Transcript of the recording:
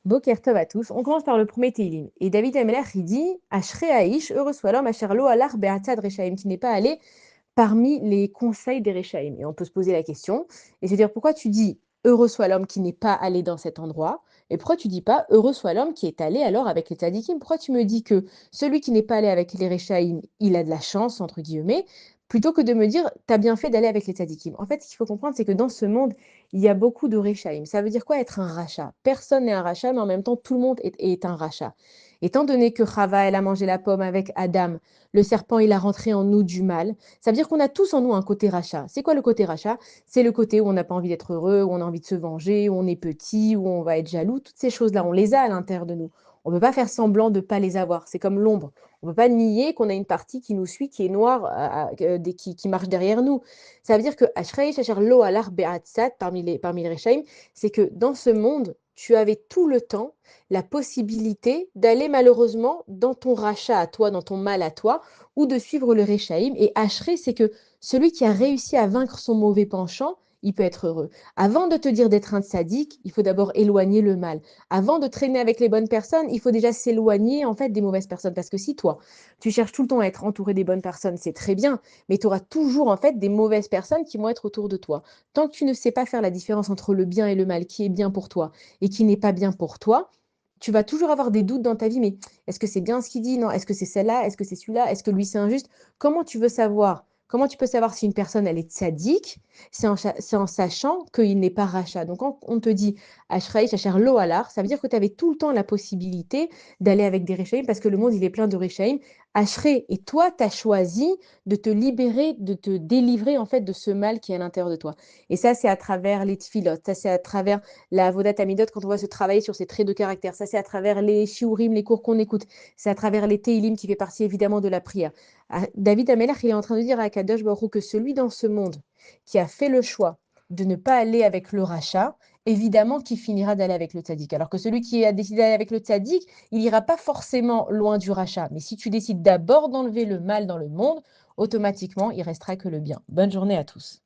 Boker Tov à tous. On commence par le premier Teilim. Et David Amelech, il dit Ashrei Haïch, heureux soit l'homme, Asher lo alar be'atzad Rechaim, qui n'est pas allé parmi les conseils des Rechaim. Et on peut se poser la question et se dire pourquoi tu dis heureux soit l'homme qui n'est pas allé dans cet endroit et pourquoi tu dis pas heureux soit l'homme qui est allé alors avec les tzadikim. Pourquoi tu me dis que celui qui n'est pas allé avec les Rechaim, il a de la chance, entre guillemets, plutôt que de me dire t'as bien fait d'aller avec les tzadikim. En fait, ce qu'il faut comprendre, c'est que dans ce monde, il y a beaucoup de Rechaim. Ça veut dire quoi être un rachat? Personne n'est un rachat, mais en même temps, tout le monde est un rachat. Étant donné que Chava, elle a mangé la pomme avec Adam, le serpent, il a rentré en nous du mal, ça veut dire qu'on a tous en nous un côté rachat. C'est quoi le côté rachat? C'est le côté où on n'a pas envie d'être heureux, où on a envie de se venger, où on est petit, où on va être jaloux. Toutes ces choses-là, on les a à l'intérieur de nous. On ne peut pas faire semblant de ne pas les avoir. C'est comme l'ombre. On ne peut pas nier qu'on a une partie qui nous suit, qui est noire, qui marche derrière nous. Ça veut dire que Ashrei Shachar Lo Alar Be'atzat, parmi les Rechaim, c'est que dans ce monde, tu avais tout le temps la possibilité d'aller malheureusement dans ton rachat à toi, dans ton mal à toi, ou de suivre le Réchaïm. Et Ashrei, c'est que celui qui a réussi à vaincre son mauvais penchant, il peut être heureux. Avant de te dire d'être un sadique, il faut d'abord éloigner le mal. Avant de traîner avec les bonnes personnes, il faut déjà s'éloigner en fait des mauvaises personnes. Parce que si toi, tu cherches tout le temps à être entouré des bonnes personnes, c'est très bien, mais tu auras toujours en fait des mauvaises personnes qui vont être autour de toi. Tant que tu ne sais pas faire la différence entre le bien et le mal, qui est bien pour toi et qui n'est pas bien pour toi, tu vas toujours avoir des doutes dans ta vie, mais est-ce que c'est bien ce qu'il dit? Non, est-ce que c'est celle-là? Est-ce que c'est celui-là? Est-ce que lui c'est injuste? Comment tu veux savoir? Comment tu peux savoir si une personne elle est tzaddik? C'est en sachant qu'il n'est pas rachat. Donc quand on te dit Ashraï, Shacher Lo Alar, ça veut dire que tu avais tout le temps la possibilité d'aller avec des Réchaïm parce que le monde il est plein de Réchaïm. Ashrei, et toi, tu as choisi de te libérer, de te délivrer en fait de ce mal qui est à l'intérieur de toi. Et ça, c'est à travers les tfilotes, ça c'est à travers la Avodat Amidot, quand on va se travailler sur ces traits de caractère. Ça, c'est à travers les shiurim, les cours qu'on écoute. C'est à travers les teilim qui fait partie évidemment de la prière. David Amelach, il est en train de dire à Kadosh Baruch Hu que celui dans ce monde qui a fait le choix de ne pas aller avec le rachat, évidemment qu'il finira d'aller avec le tzaddik. Alors que celui qui a décidé d'aller avec le tzaddik, il n'ira pas forcément loin du rachat. Mais si tu décides d'abord d'enlever le mal dans le monde, automatiquement, il restera que le bien. Bonne journée à tous.